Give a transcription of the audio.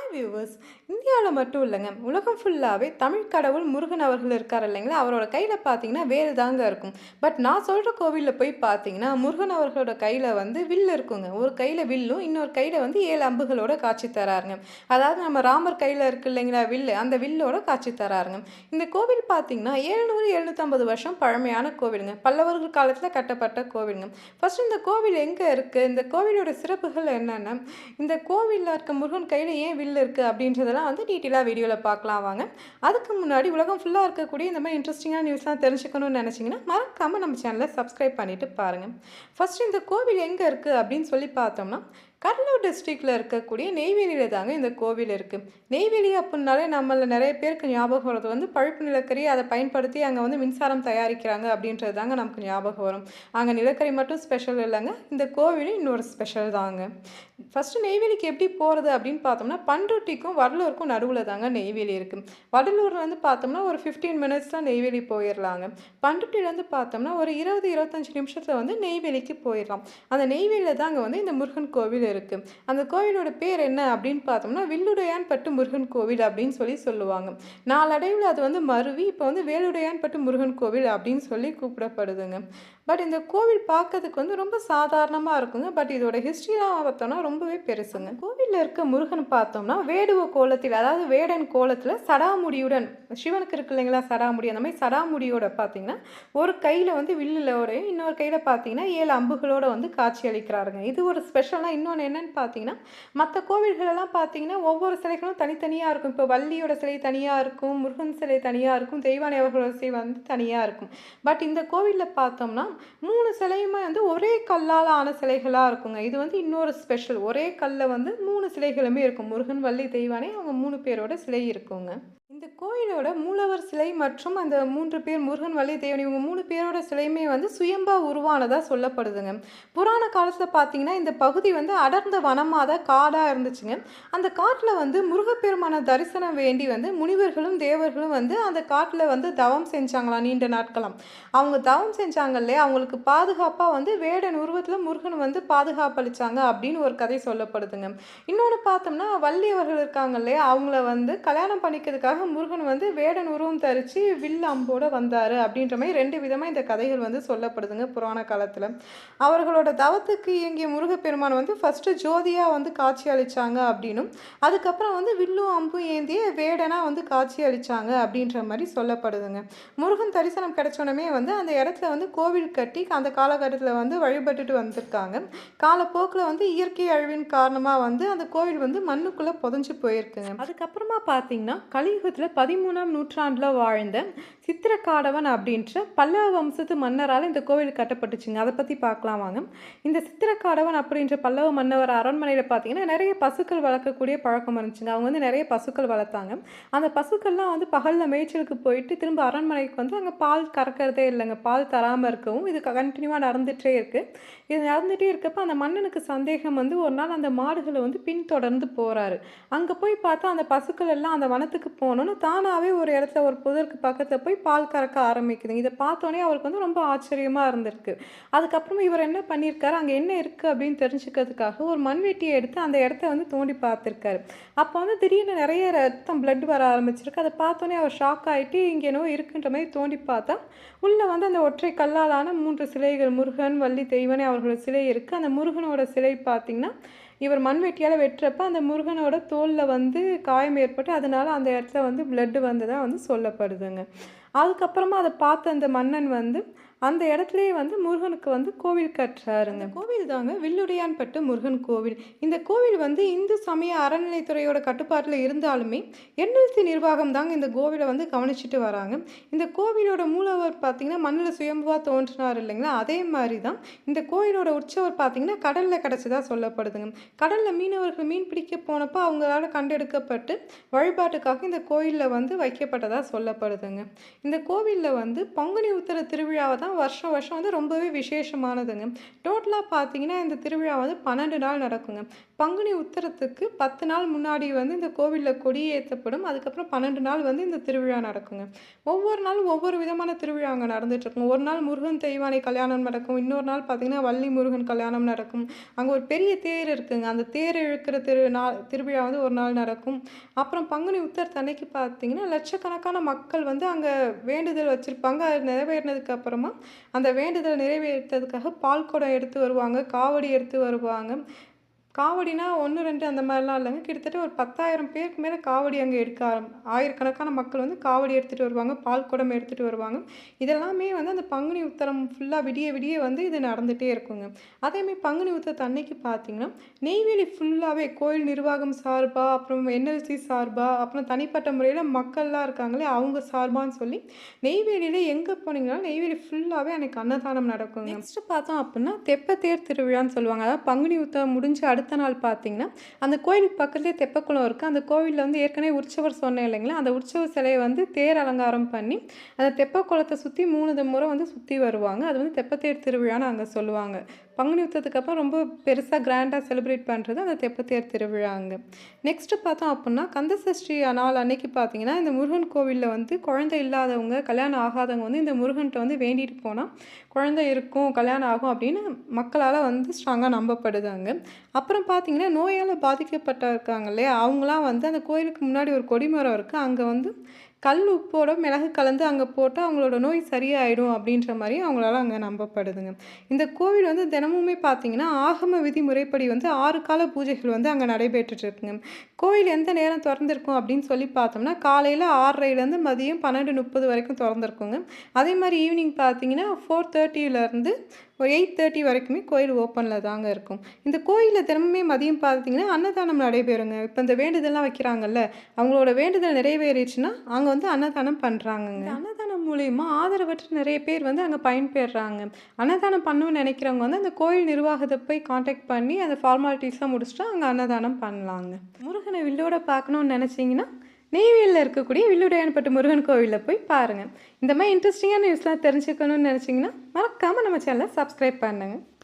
Hi viewers. இந்தியாவில் மட்டும் இல்லைங்க, உலகம் ஃபுல்லாகவே தமிழ் கடவுள் முருகன் அவர்கள் இருக்கார் இல்லைங்களா, அவரோட கையில் பார்த்தீங்கன்னா வேல் தாங்க இருக்கும். பட் நான் சொல்கிற கோவிலில் போய் பார்த்தீங்கன்னா முருகன் அவர்களோட கையில் வந்து வில் இருக்குங்க. ஒரு கையில் வில்லும் இன்னொரு கையில் வந்து 7 அம்புகளோட காட்சி தராருங்க. அதாவது நம்ம ராமர் கையில் இருக்கு இல்லைங்களா வில்லு, அந்த வில்லோட காட்சி தராருங்க. இந்த கோவில் பார்த்தீங்கன்னா 750 வருஷம் பழமையான கோவிலுங்க. பல்லவர்கள் காலத்தில் கட்டப்பட்ட கோவிலுங்க. ஃபர்ஸ்ட் இந்த கோவில் எங்கே இருக்குது, இந்த கோவிலோட சிறப்புகள் என்னென்ன, இந்த கோவிலில் இருக்க முருகன் கையில் ஏன் வில் இருக்குது அப்படின்றதெல்லாம் வந்து டீட்டெயிலாக வீடியோவில் பார்க்கலாம் வாங்க. அதுக்கு முன்னாடி உலகம் ஃபுல்லாக இருக்கக்கூடிய இந்த மாதிரி இன்ட்ரெஸ்டிங்கான நியூஸ்லாம் தெரிஞ்சுக்கணும்னு நினச்சிங்கன்னா மறக்காமல் நம்ம சேனலை சப்ஸ்கிரைப் பண்ணிவிட்டு பாருங்கள். ஃபஸ்ட்டு இந்த கோவில் எங்கே இருக்குது அப்படின்னு சொல்லி பார்த்தோம்னா கடலூர் டிஸ்ட்ரிக்டில் இருக்கக்கூடிய நெய்வேலியில் தாங்க இந்த கோவில் இருக்குது. நெய்வேலி அப்படின்னாலே நம்மள நிறைய பேருக்கு ஞாபகம் வரது வந்து பழுப்பு நிலக்கரி, அதை பயன்படுத்தி அங்கே வந்து மின்சாரம் தயாரிக்கிறாங்க அப்படின்றது தாங்க நமக்கு ஞாபகம் வரும். அங்கே நிலக்கரி மட்டும் ஸ்பெஷல் இல்லைங்க, இந்த கோவிலும் இன்னொரு ஸ்பெஷல் தாங்க. ஃபஸ்ட்டு நெய்வேலிக்கு எப்படி போகிறது அப்படின்னு பார்த்தோம்னா பண்ருட்டிக்கும் வடலூருக்கும் நடுவில் தாங்க நெய்வேலி இருக்குது. வடலூர்லேருந்து பார்த்தோம்னா ஒரு 15 மினிட்ஸில் நெய்வேலி போயிடலாங்க. பண்ருட்டிலேருந்து பார்த்தோம்னா ஒரு 20-25 நிமிஷத்தில் வந்து நெய்வேலிக்கு போயிடலாம். அந்த நெய்வேலியில் தாங்க வந்து இந்த முருகன் கோவில் இருக்குது. அந்த கோவிலோட பேர் என்ன அப்படின்னு பார்த்தோம்னா வில்லுடையான்பட்டு முருகன் கோவில் அப்படின்னு சொல்லுவாங்க. நாளடைவில் அது வந்து மருவி இப்போ வந்து வேலுடையான்பட்டு முருகன் கோவில் அப்படின்னு சொல்லி கூப்பிடப்படுதுங்க. பட் இந்த கோவில் பார்க்கறதுக்கு வந்து ரொம்ப சாதாரணமாக இருக்குங்க. பட் இதோட ஹிஸ்ட்ரிலாம் பார்த்தோம்னா ரொம்பவே பெருசுங்க. கோவிலில் இருக்க முருகன் பார்த்தோம்னா வேடுவ கோலத்தில், அதாவது வேடன் கோலத்தில் சடாமுடியுடன், சிவனுக்கு இருக்கு இல்லைங்களா சடாமுடி, அந்த மாதிரி சடாமுடியோட பார்த்தீங்கன்னா ஒரு கையில் வந்து வில்லுலோடையும் இன்னொரு கையில் பார்த்தீங்கன்னா 7 அம்புகளோட வந்து காட்சி அளிக்கிறாருங்க. இது ஒரு ஸ்பெஷலாக இன்னொன்று என்னன்னு பார்த்தீங்கன்னா மற்ற கோவில்களெல்லாம் பார்த்தீங்கன்னா ஒவ்வொரு சிலைகளும் தனித்தனியாக இருக்கும். இப்போ வள்ளியோட சிலை தனியாக இருக்கும், முருகன் சிலை தனியாக இருக்கும், தெய்வானை அவர்களோட சிலை வந்து தனியாக இருக்கும். பட் இந்த கோவிலில் பார்த்தோம்னா 3 சிலையுமே வந்து ஒரே கல்லால் ஆன சிலைகளாக இருக்குங்க. இது வந்து இன்னொரு ஸ்பெஷல். ஒரே கல்லில் வந்து 3 சிலைகளுமே இருக்கும். முருகன், வள்ளி, தெய்வானை அவங்க 3 பேரோட சிலை இருக்குங்க. இந்த கோயிலோட மூலவர் சிலை மற்றும் அந்த 3 பேர் முருகன், வள்ளி, தெய்வானை இவங்க 3 பேரோட சிலையுமே வந்து சுயம்பா உருவானதாக சொல்லப்படுதுங்க. புராண காலத்தில் பார்த்தீங்கன்னா இந்த பகுதி வந்து அடர்ந்த வனமாக காடாக இருந்துச்சுங்க. அந்த காட்டில் வந்து முருகப்பெருமான தரிசனம் வேண்டி வந்து முனிவர்களும் தேவர்களும் வந்து அந்த காட்டில் வந்து தவம் செஞ்சாங்களாம் நீண்ட நாட்களாம். அவங்க தவம் செஞ்சாங்க இல்லையா, அவங்களுக்கு பாதுகாப்பாக வந்து வேடன் உருவத்தில் முருகன் வந்து பாதுகாப்பு அளித்தாங்க அப்படின்னு ஒரு கதை சொல்லப்படுதுங்க. இன்னொன்று பார்த்தோம்னா வள்ளி அவர்கள் இருக்காங்க இல்லையா, அவங்கள வந்து கல்யாணம் பண்ணிக்கிறதுக்காக முருகன் வந்து வேடன் உருவம் தரித்து வில் அம்போட வந்தார் அப்படின்ற மாதிரி 2 விதமாக இந்த கதைகள் வந்து சொல்லப்படுதுங்க புராண காலத்தில். அவர்களோட தவத்துக்கு இயங்கிய முருகப்பெருமான் வந்து ஃபஸ்ட்டு ஜோதியாக வந்து காட்சி அளித்தாங்க அப்படின்னும், அதுக்கப்புறம் வந்து வில்லும் அம்பும் ஏந்திய வேடனாக வந்து காட்சி அளித்தாங்க அப்படின்ற மாதிரி சொல்லப்படுதுங்க. முருகன் தரிசனம் கிடைச்சோன்னே வந்து அந்த இடத்துல வந்து கோவில் கட்டி அந்த காலகட்டத்தில் வந்து வழிபட்டுட்டு வந்திருக்காங்க. காலப்போக்கில் வந்து இயற்கை அழிவின் காரணமாக வந்து அந்த கோவில் வந்து மண்ணுக்குள்ளே புதைஞ்சு போயிருக்குங்க. அதுக்கப்புறமா பார்த்தீங்கன்னா கலியுகத்தில் 13ஆம் நூற்றாண்டில் வாழ்ந்த சித்திரக்காடவன் அப்படின்ற பல்லவ வம்சத்து மன்னரால் இந்த கோவில் கட்டப்பட்டுச்சுங்க. அதை பற்றி பார்க்கலாம் வாங்க. இந்த சித்திரக்காடவன் அப்படின்ற பல்லவ மன்னவர் அரண்மனையில் பார்த்தீங்கன்னா நிறைய பசுக்கள் வளர்க்கக்கூடிய பழக்கம் இருந்துச்சுங்க. அவங்க வந்து நிறைய பசுக்கள் வளர்த்தாங்க. அந்த பசுக்கள்லாம் வந்து பகலில் மேய்ச்சலுக்கு போயிட்டு திரும்ப அரண்மனைக்கு வந்து அங்கே பால் கறக்கிறதே இல்லைங்க. பால் தராமல் இருக்கவும் இது கண்டினியூவாக நடந்துகிட்டே இருக்குது. இது நடந்துகிட்டே இருக்கப்போ அந்த மன்னனுக்கு சந்தேகம் வந்து ஒரு நாள் அந்த மாடுகளை வந்து பின்தொடர்ந்து போகிறாரு. அங்கே போய் பார்த்தா அந்த பசுக்கள் எல்லாம் அந்த வனத்துக்கு போனோன்னு தானாகவே ஒரு இடத்துல ஒரு புதருக்கு பக்கத்தில் போய் பால் கறக்க ஆரம்பிக்குதுங்க. இதை பார்த்தோன்னே அவருக்கு வந்து ரொம்ப ஆச்சரியமாக இருந்திருக்கு. அதுக்கப்புறமா இவர் என்ன பண்ணியிருக்காரு, அங்கே என்ன இருக்குது அப்படின்னு தெரிஞ்சுக்கிறதுக்காக ஒரு மண்வெட்டியை எடுத்து அந்த இடத்த வந்து தோண்டி பார்த்துருக்காரு. அப்போ வந்து திடீர்னு நிறைய ரத்தம் பிளட் வர ஆரம்பிச்சிருக்கு. அதை பார்த்தோன்னே அவர் ஷாக் ஆகிட்டு இங்கே என்னவோ இருக்குன்ற மாதிரி தோண்டி பார்த்தா உள்ளே வந்து அந்த ஒற்றை கல்லாலான 3 சிலைகள் முருகன், வள்ளி, தெய்வானை அவர்களோட சிலை இருக்குது. அந்த முருகனோட சிலை பார்த்திங்கன்னா இவர் மண்வெட்டியால் வெட்டுறப்ப அந்த முருகனோட தோலில் வந்து காயம் ஏற்பட்டு அதனால அந்த இடத்துல வந்து பிளட்டு வந்ததாக வந்து சொல்லப்படுதுங்க. அதுக்கப்புறமா அதை பார்த்த அந்த மன்னன் வந்து அந்த இடத்துலையே வந்து முருகனுக்கு வந்து கோவில் கட்டுறாருங்க. கோவில் தாங்க வில்லுடையான்பட்டு முருகன் கோவில். இந்த கோவில் வந்து இந்து சமய அறநிலைத்துறையோட கட்டுப்பாட்டில் இருந்தாலுமே என்எல்சி நிர்வாகம் தாங்க இந்த கோவிலை வந்து கவனிச்சுட்டு வராங்க. இந்த கோவிலோட மூலவர் பார்த்திங்கன்னா மண்ணில் சுயம்புவாக தோன்றினார் இல்லைங்களா, அதே மாதிரி தான் இந்த கோயிலோட உற்சவர் பார்த்திங்கன்னா கடலில் கிடச்சதாக சொல்லப்படுதுங்க. கடலில் மீனவர்கள் மீன் பிடிக்க போனப்போ அவங்களால கண்டெடுக்கப்பட்டு வழிபாட்டுக்காக இந்த கோயிலில் வந்து வைக்கப்பட்டதாக சொல்லப்படுதுங்க. இந்த கோவில்ல வந்து பங்குனி உத்திர திருவிழாவ தான் வருஷம் வருஷம் வந்து ரொம்பவே விசேஷமானதுங்க. டோட்டலா பார்த்தீங்கன்னா, இந்த திருவிழா வந்து 12 நாள் நடக்குங்க. பங்குனி உத்திரத்துக்கு 10 நாள் முன்னாடி வந்து இந்த கோவில்ல கொடி ஏத்தப்படும். அதுக்கப்புறம் 12 நாள் வந்து இந்த திருவிழா நடக்குங்க. ஒவ்வொரு நாளும் ஒவ்வொரு விதமான திருவிழா அங்க நடந்துட்டுருக்கும். ஒரு நாள் முருகன் தெய்வானை கல்யாணம் நடக்கும். இன்னொரு நாள் பார்த்தீங்கன்னா, வள்ளி முருகன் கல்யாணம் நடக்கும். அங்க ஒரு பெரிய தேர் இருக்குங்க. அந்த தேர் இழுக்கிற திருவிழா வந்து ஒரு நாள் நடக்கும். அப்புறம் பங்குனி உத்திரத்தன்னைக்கு பார்த்தீங்கன்னா, லட்சக்கணக்கான மக்கள் வந்து அங்க வேண்டுதல் வச்சிருப்பாங்க. அது நிறைவேறினதுக்கு அப்புறமா, அந்த வேண்டுதல் நிறைவேறுத்ததுக்காக பால் குடம் எடுத்து வருவாங்க. காவடி எடுத்து வருவாங்க. காவடினா 1, 2 அந்த மாரிலாம் இல்லங்க. கிட்டத்தட்ட ஒரு 10,000 பேருக்கு மேல காவடி அங்க எடுக்க ஆயிரக்கணக்கான மக்கள் வந்து காவடி எடுத்துட்டு வருவாங்க. பால் குடம் எடுத்துட்டு வருவாங்க. இதெல்லாமே வந்து அந்த பங்குனி உத்திரம் ஃபுல்லா விடிய விடிய வந்து இது நடந்துட்டே இருக்குங்க. அதேமாரி பங்குனி உத்திரத்து அன்னைக்கு பார்த்தீங்கன்னா, நெய்வேலி ஃபுல்லாவே கோயில் நிர்வாகம் சார்பா, அப்புறம் என்எல்சி சார்பா, அப்புறம் தனிப்பட்ட முறையில மக்கள்லாம் இருக்காங்களே, அவங்க சார்பான்னு சொல்லி நெய்வேலியில எங்க போனீங்கனாலும் நெய்வேலி ஃபுல்லாவே அன்னைக்கு அன்னதானம் நடக்குங்க. நெக்ஸ்ட் பார்த்தோம் அப்புட்னா, தெப்பத்தேர் திருவிழான்னு சொல்லுவாங்க. அதாவது பங்குனி உத்திரம் முடிஞ்சு அடுத்த நாள் பார்த்தீங்கன்னா, அந்த கோயிலுக்கு பக்கத்திலேயே தெப்பக்குளம் இருக்கு. அந்த கோவில்ல வந்து ஏற்கனவே உற்சவர் சொன்னேன் இல்லைங்களா? அந்த உற்சவர் சிலைய வந்து தேர் அலங்காரம் பண்ணி, அந்த தெப்பக்குளத்த சுத்தி 3 முறை வந்து சுத்தி வருவாங்க. அது வந்து தெப்பத்தேர் திருவிழான்னு அங்க சொல்லுவாங்க. பங்குனி உத்திரத்துக்கு அப்புறம் ரொம்ப பெருசா கிராண்டா செலிப்ரேட் பண்றது அந்த தெப்பத்தேர் திருவிழாங்க. நெக்ஸ்ட் பார்த்தோம் அப்புட்னா, கந்தசஷ்டி நாள் அன்னைக்கு பார்த்தீங்கன்னா, இந்த முருகன் கோவில்ல வந்து குழந்தை இல்லாதவங்க, கல்யாணம் ஆகாதவங்க வந்து இந்த முருகன்ட்ட வந்து வேண்டிட்டு போனா, குழந்தை இருக்கும், கல்யாணம் ஆகும் அப்படின்னு மக்களால வந்து ஸ்ட்ராங்கா நம்பப்படுது அங்க. அப்புறம் பார்த்தீங்கன்னா, நோயால பாதிக்கப்பட்ட இருக்காங்க இல்லையா? அவங்கலாம் வந்து அந்த கோயிலுக்கு முன்னாடி ஒரு கொடிமரம் இருக்கு. அங்க வந்து கல் உப்போட மிளகு கலந்து அங்க போட்டா அவங்களோட நோய் சரியாயிடும் அப்படின்ற மாரி அவங்களால அங்க நம்பப்படுதுங்க. இந்த கோவில் வந்து தினமுமே பார்த்தீங்கன்னா, ஆகம விதிமுறைப்படி வந்து 6 கால பூஜைகள் வந்து அங்க நடைபெற்றுட்டு இருக்குங்க. கோயில் எந்த நேரம் தொறந்திருக்கும் அப்படின்னு சொல்லி பார்த்தோம்னா, காலையில 6:30லேருந்து மதியம் 12:30 வரைக்கும் தொறந்திருக்குங்க. அதே மாரி ஈவினிங் பார்த்தீங்கன்னா, 4:30லேருந்து ஒரு 8:30 வரைக்குமே கோயில் ஓப்பன்ல தாங்க இருக்கும். இந்த கோயில்ல தினமுமே மதியம் பார்த்தீங்கன்னா, அன்னதானம் நடைபெறுங்க. இப்ப இந்த வேண்டுதல்லாம் வைக்கிறாங்கல்ல, அவங்களோட வேண்டுதல் நிறைவேறிச்சுன்னா, அங்க வந்து அன்னதானம் பண்றாங்கங்க. இந்த அன்னதானம் மூலியமா ஆதரவற்ற நெறைய பேர் வந்து அங்க பயன்பெறாங்க. அன்னதானம் பண்ணணும்னு நெனைக்கிறவங்க வந்து அந்த கோயில் நிர்வாகத்த போய் கான்டாக்ட் பண்ணி, அந்த ஃபார்மாலிட்டீஸ்லாம் முடிச்சுட்டா அங்க அன்னதானம் பண்ணலாங்க. முருகன வில்லோட பார்க்கணும்னு நெனைச்சீங்கன்னா, நெய்வேலியில இருக்கக்கூடிய வில்லுடையான்பட்டு முருகன் கோவில்ல போய் பாருங்க. இந்த மாரி இன்ட்ரெஸ்டிங்கான நியூஸ்லாம் தெரிஞ்சுக்கணும்னு நெனைச்சீங்கன்னா, மறக்காம நம்ம சேனல சப்ஸ்கிரைப் பண்ணுங்க.